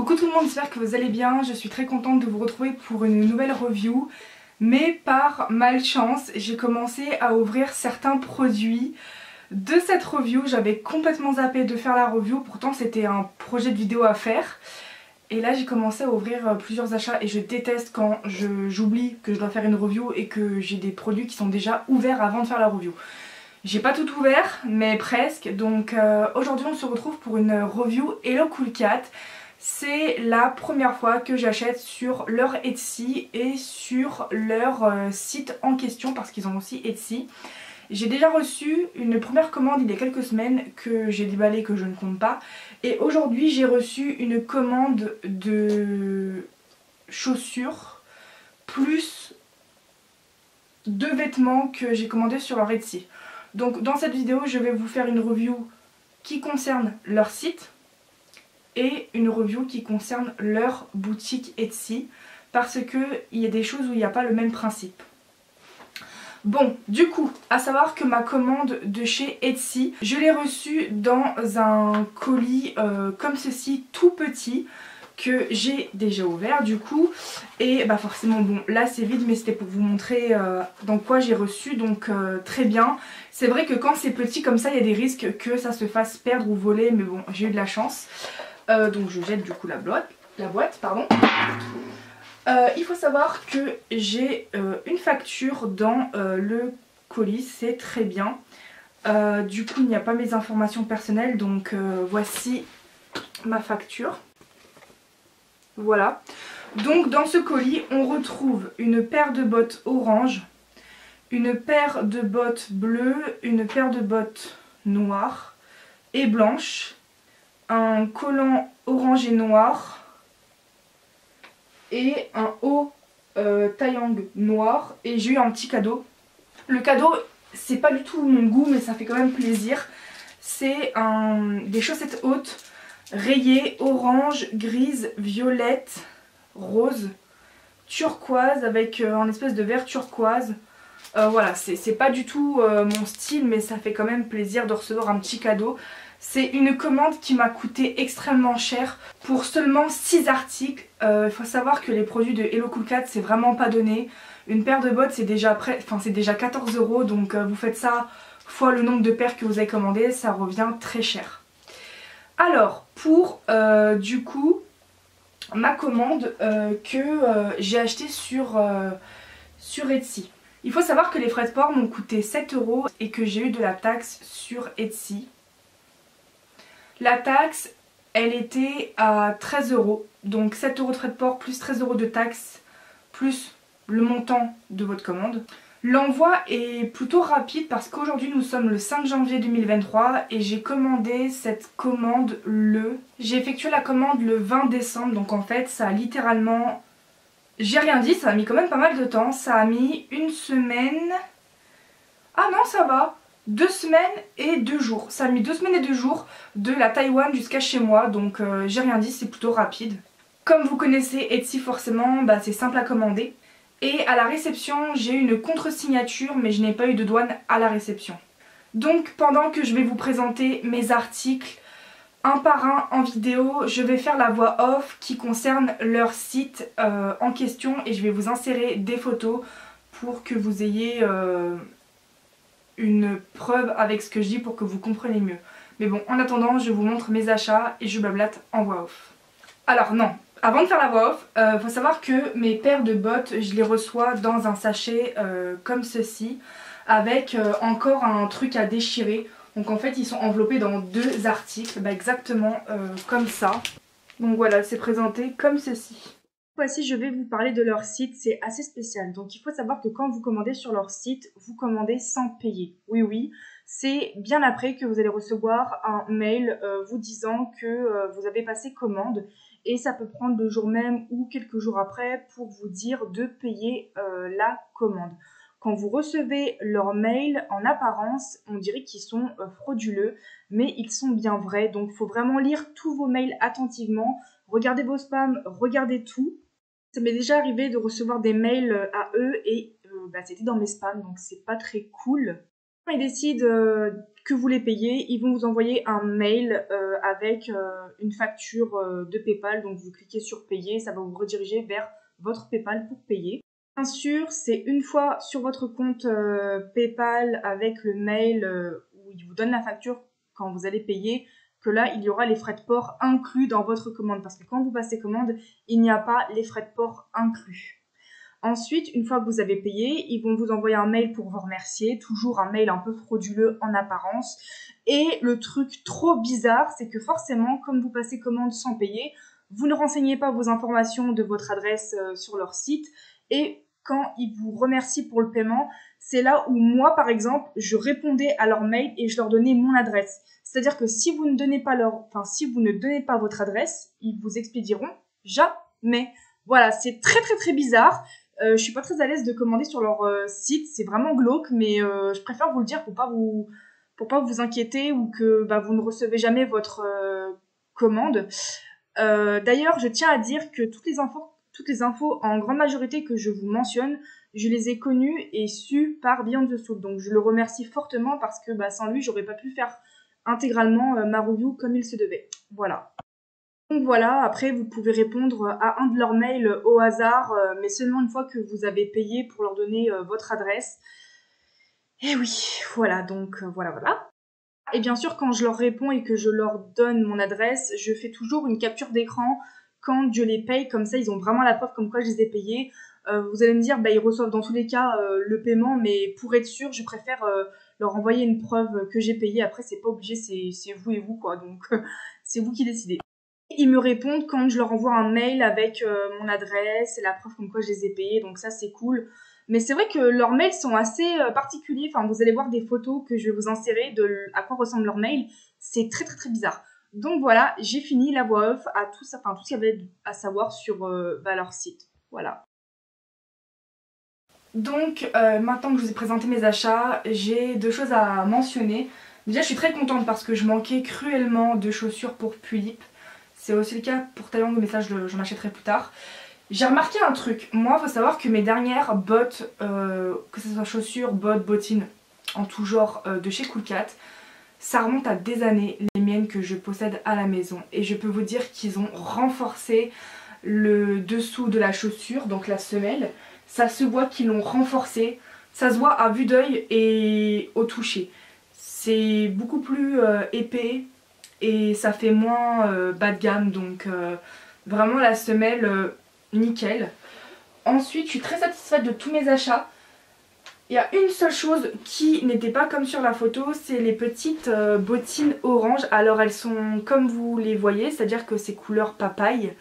Coucou tout le monde, j'espère que vous allez bien. Je suis très contente de vous retrouver pour une nouvelle review. Mais par malchance, j'ai commencé à ouvrir certains produits de cette review. J'avais complètement zappé de faire la review, pourtant c'était un projet de vidéo à faire. Et là j'ai commencé à ouvrir plusieurs achats et je déteste quand j'oublie que je dois faire une review et que j'ai des produits qui sont déjà ouverts avant de faire la review. J'ai pas tout ouvert, mais presque. Donc aujourd'hui on se retrouve pour une review Hello Cool Cat. C'est la première fois que j'achète sur leur Etsy et sur leur site en question parce qu'ils ont aussi Etsy. J'ai déjà reçu une première commande il y a quelques semaines que j'ai déballée, que je ne compte pas. Et aujourd'hui j'ai reçu une commande de chaussures plus de vêtements que j'ai commandé sur leur Etsy. Donc dans cette vidéo je vais vous faire une review qui concerne leur site et une review qui concerne leur boutique Etsy parce que il y a des choses où il n'y a pas le même principe. Bon, du coup, à savoir que ma commande de chez Etsy, je l'ai reçue dans un colis comme ceci, tout petit, que j'ai déjà ouvert du coup. Et bah forcément, bon, là c'est vide, mais c'était pour vous montrer dans quoi j'ai reçu, donc très bien. C'est vrai que quand c'est petit comme ça, il y a des risques que ça se fasse perdre ou voler, mais bon, j'ai eu de la chance. Donc je jette du coup la boîte, pardon. Il faut savoir que j'ai une facture dans le colis, c'est très bien. Du coup il n'y a pas mes informations personnelles, donc voici ma facture. Voilà. Donc dans ce colis on retrouve une paire de bottes orange, une paire de bottes bleues, une paire de bottes noires et blanches, un collant orange et noir et un haut tailleng noir, et j'ai eu un petit cadeau. Le cadeau c'est pas du tout mon goût mais ça fait quand même plaisir. C'est des chaussettes hautes rayées orange, grise, violette, rose, turquoise avec un espèce de vert turquoise. Voilà, c'est pas du tout mon style mais ça fait quand même plaisir de recevoir un petit cadeau. C'est une commande qui m'a coûté extrêmement cher pour seulement 6 articles. Il faut savoir que les produits de Hello Cool Cat c'est vraiment pas donné. Une paire de bottes c'est déjà 14 €, donc vous faites ça fois le nombre de paires que vous avez commandé, ça revient très cher. Alors pour du coup ma commande que j'ai achetée sur Etsy. Il faut savoir que les frais de port m'ont coûté 7 € et que j'ai eu de la taxe sur Etsy. La taxe, elle était à 13 €, donc 7 € de frais de port plus 13 € de taxe plus le montant de votre commande. L'envoi est plutôt rapide parce qu'aujourd'hui nous sommes le 5 janvier 2023 et j'ai commandé cette commande J'ai effectué la commande le 20 décembre, donc en fait ça a littéralement... J'ai rien dit, ça a mis quand même pas mal de temps, ça a mis une semaine... Ah non, ça va, 2 semaines et 2 jours. Ça a mis 2 semaines et 2 jours de la Taïwan jusqu'à chez moi, donc j'ai rien dit, c'est plutôt rapide. Comme vous connaissez Etsy forcément, bah, c'est simple à commander. Et à la réception, j'ai eu une contre-signature, mais je n'ai pas eu de douane à la réception. Donc pendant que je vais vous présenter mes articles un par un en vidéo, je vais faire la voix off qui concerne leur site en question et je vais vous insérer des photos pour que vous ayez une preuve avec ce que je dis pour que vous compreniez mieux. Mais bon, en attendant, je vous montre mes achats et je bablate en voix off. Alors non, avant de faire la voix off, faut savoir que mes paires de bottes, je les reçois dans un sachet comme ceci, avec encore un truc à déchirer. Donc en fait ils sont enveloppés dans 2 articles, bah, exactement comme ça. Donc voilà, c'est présenté comme ceci. Voici, je vais vous parler de leur site, c'est assez spécial. Donc il faut savoir que quand vous commandez sur leur site, vous commandez sans payer. Oui, oui, c'est bien après que vous allez recevoir un mail vous disant que vous avez passé commande. Et ça peut prendre le jour même ou quelques jours après pour vous dire de payer la commande. Quand vous recevez leur mail, en apparence, on dirait qu'ils sont frauduleux, mais ils sont bien vrais. Donc il faut vraiment lire tous vos mails attentivement, regardez vos spams, regardez tout. Ça m'est déjà arrivé de recevoir des mails à eux et bah, c'était dans mes spams, donc c'est pas très cool. Ils décident que vous les payez, ils vont vous envoyer un mail avec une facture de PayPal. Donc vous cliquez sur payer, ça va vous rediriger vers votre PayPal pour payer. Bien sûr, c'est une fois sur votre compte PayPal avec le mail où il vous donne la facture quand vous allez payer, que là, il y aura les frais de port inclus dans votre commande. Parce que quand vous passez commande, il n'y a pas les frais de port inclus. Ensuite, une fois que vous avez payé, ils vont vous envoyer un mail pour vous remercier. Toujours un mail un peu frauduleux en apparence. Et le truc trop bizarre, c'est que forcément, comme vous passez commande sans payer, vous ne renseignez pas vos informations de votre adresse sur leur site. Et quand ils vous remercient pour le paiement, c'est là où moi, par exemple, je répondais à leur mail et je leur donnais mon adresse. C'est-à-dire que si vous ne donnez pas votre adresse, ils vous expédieront jamais. Voilà, c'est très très très bizarre. Je suis pas très à l'aise de commander sur leur site, c'est vraiment glauque, mais je préfère vous le dire pour pas vous inquiéter ou que vous ne recevez jamais votre commande. D'ailleurs, je tiens à dire que toutes les infos en grande majorité que je vous mentionne, je les ai connues et sues par Beyond the Soup. Donc je le remercie fortement parce que sans lui, j'aurais pas pu faire intégralement ma review comme il se devait. Voilà. Donc voilà, après vous pouvez répondre à un de leurs mails au hasard, mais seulement une fois que vous avez payé pour leur donner votre adresse. Et oui, voilà, donc voilà. Et bien sûr, quand je leur réponds et que je leur donne mon adresse, je fais toujours une capture d'écran quand je les paye, comme ça ils ont vraiment la preuve comme quoi je les ai payés. Vous allez me dire, ils reçoivent dans tous les cas le paiement, mais pour être sûr, je préfère leur envoyer une preuve que j'ai payé. Après, c'est pas obligé, c'est vous et vous, quoi, donc c'est vous qui décidez. Ils me répondent quand je leur envoie un mail avec mon adresse et la preuve comme quoi je les ai payés, donc ça c'est cool. Mais c'est vrai que leurs mails sont assez particuliers, enfin vous allez voir des photos que je vais vous insérer de à quoi ressemble leur mail, c'est très très très bizarre. Donc voilà, j'ai fini la voix off à tout ça, tout ce qu'il y avait à savoir sur leur site. Voilà. Donc maintenant que je vous ai présenté mes achats, j'ai deux choses à mentionner. Déjà je suis très contente parce que je manquais cruellement de chaussures pour Pulip. C'est aussi le cas pour Taeyong, mais ça j'en achèterai plus tard. J'ai remarqué un truc, moi il faut savoir que mes dernières bottes, que ce soit chaussures, bottes, bottines, en tout genre de chez Coolcat, ça remonte à des années, les miennes que je possède à la maison. Et je peux vous dire qu'ils ont renforcé le dessous de la chaussure, donc la semelle. Ça se voit qu'ils l'ont renforcé, ça se voit à vue d'œil et au toucher. C'est beaucoup plus épais et ça fait moins bas de gamme, donc vraiment la semelle nickel. Ensuite je suis très satisfaite de tous mes achats. Il y a une seule chose qui n'était pas comme sur la photo, c'est les petites bottines orange. Alors elles sont comme vous les voyez, c'est à dire que c'est couleur papaye.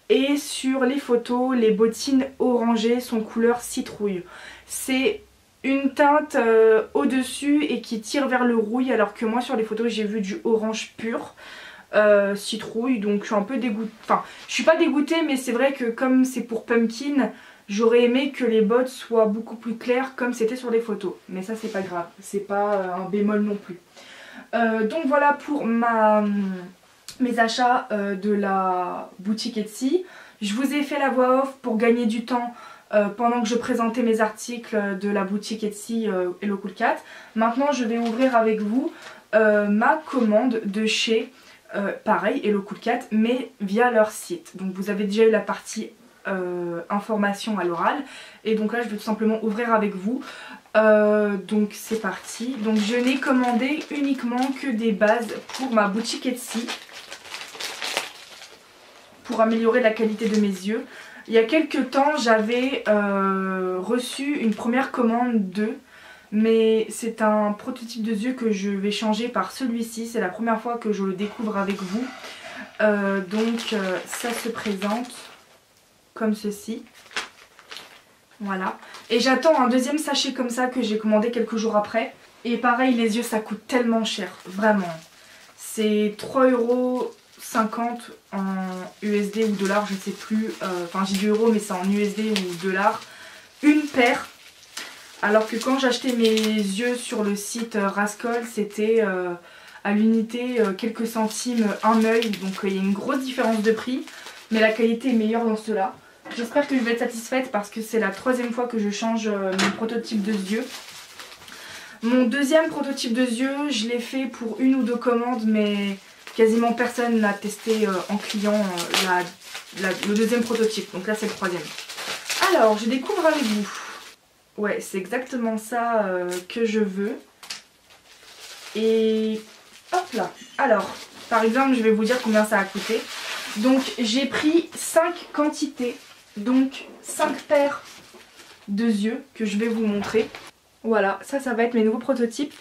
Et sur les photos, les bottines orangées sont couleur citrouille. C'est une teinte au-dessus et qui tire vers le rouille, alors que moi sur les photos j'ai vu du orange pur. Citrouille, donc je suis un peu dégoûtée, enfin je suis pas dégoûtée, mais c'est vrai que comme c'est pour pumpkin, j'aurais aimé que les bottes soient beaucoup plus claires comme c'était sur les photos, mais ça c'est pas grave, c'est pas un bémol non plus. Donc voilà pour mes achats de la boutique Etsy. Je vous ai fait la voix off pour gagner du temps pendant que je présentais mes articles de la boutique Etsy Hello Coolcat. Maintenant je vais ouvrir avec vous ma commande de chez pareil Hello Coolcat, mais via leur site. Donc vous avez déjà eu la partie information à l'oral, et donc là je vais tout simplement ouvrir avec vous. Donc c'est parti. Donc je n'ai commandé uniquement que des bases pour ma boutique Etsy pour améliorer la qualité de mes yeux. Il y a quelques temps j'avais reçu une première commande d'eux, mais c'est un prototype de yeux que je vais changer par celui-ci. C'est la première fois que je le découvre avec vous. Donc ça se présente comme ceci. Voilà. Et j'attends un deuxième sachet comme ça que j'ai commandé quelques jours après. Et pareil, les yeux ça coûte tellement cher, vraiment. C'est 3,50 € en USD ou dollars, je sais plus. Enfin j'ai dit euros mais c'est en USD ou dollars. Une paire. Alors que quand j'achetais mes yeux sur le site Rascol, c'était à l'unité quelques centimes un œil. Donc il y a une grosse différence de prix. Mais la qualité est meilleure dans ceux-là. J'espère que je vais être satisfaite parce que c'est la troisième fois que je change mon prototype de yeux. Mon deuxième prototype de yeux, je l'ai fait pour une ou deux commandes, mais quasiment personne n'a testé en client le deuxième prototype. Donc là c'est le troisième. Alors je découvre avec vous. Ouais, c'est exactement ça que je veux. Et hop là. Alors, par exemple, je vais vous dire combien ça a coûté. Donc j'ai pris 5 quantités, donc 5 paires de yeux que je vais vous montrer. Voilà, ça va être mes nouveaux prototypes.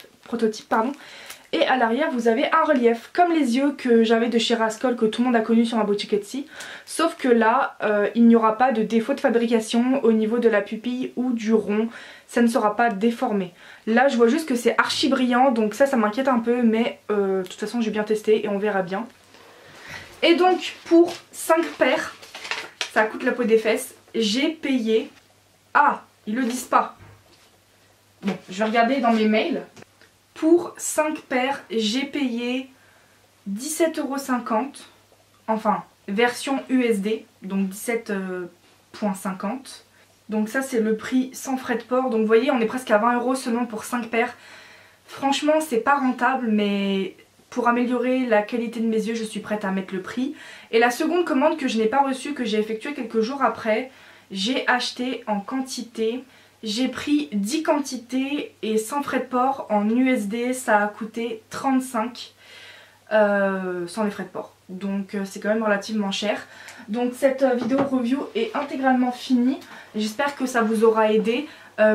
Et à l'arrière vous avez un relief, comme les yeux que j'avais de chez Rascol, que tout le monde a connu sur ma boutique Etsy. Sauf que là, il n'y aura pas de défaut de fabrication au niveau de la pupille ou du rond. Ça ne sera pas déformé. Là je vois juste que c'est archi brillant, donc ça m'inquiète un peu, mais de toute façon j'ai bien testé et on verra bien. Et donc pour 5 paires, ça coûte la peau des fesses, j'ai payé... Ah, ils le disent pas. Bon, je vais regarder dans mes mails. Pour 5 paires, j'ai payé 17,50 €. Enfin, version USD, donc 17,50 €. Donc ça c'est le prix sans frais de port. Donc vous voyez, on est presque à 20 € seulement pour 5 paires. Franchement, c'est pas rentable, mais pour améliorer la qualité de mes yeux, je suis prête à mettre le prix. Et la seconde commande que je n'ai pas reçue, que j'ai effectuée quelques jours après, j'ai acheté en quantité. J'ai pris 10 quantités et sans frais de port en USD, ça a coûté 35 sans les frais de port. Donc c'est quand même relativement cher. Donc cette vidéo review est intégralement finie. J'espère que ça vous aura aidé.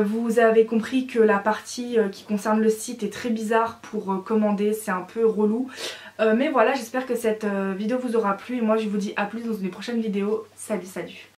Vous avez compris que la partie qui concerne le site est très bizarre pour commander, c'est un peu relou. Mais voilà, j'espère que cette vidéo vous aura plu et moi je vous dis à plus dans une prochaine vidéo. Salut, salut!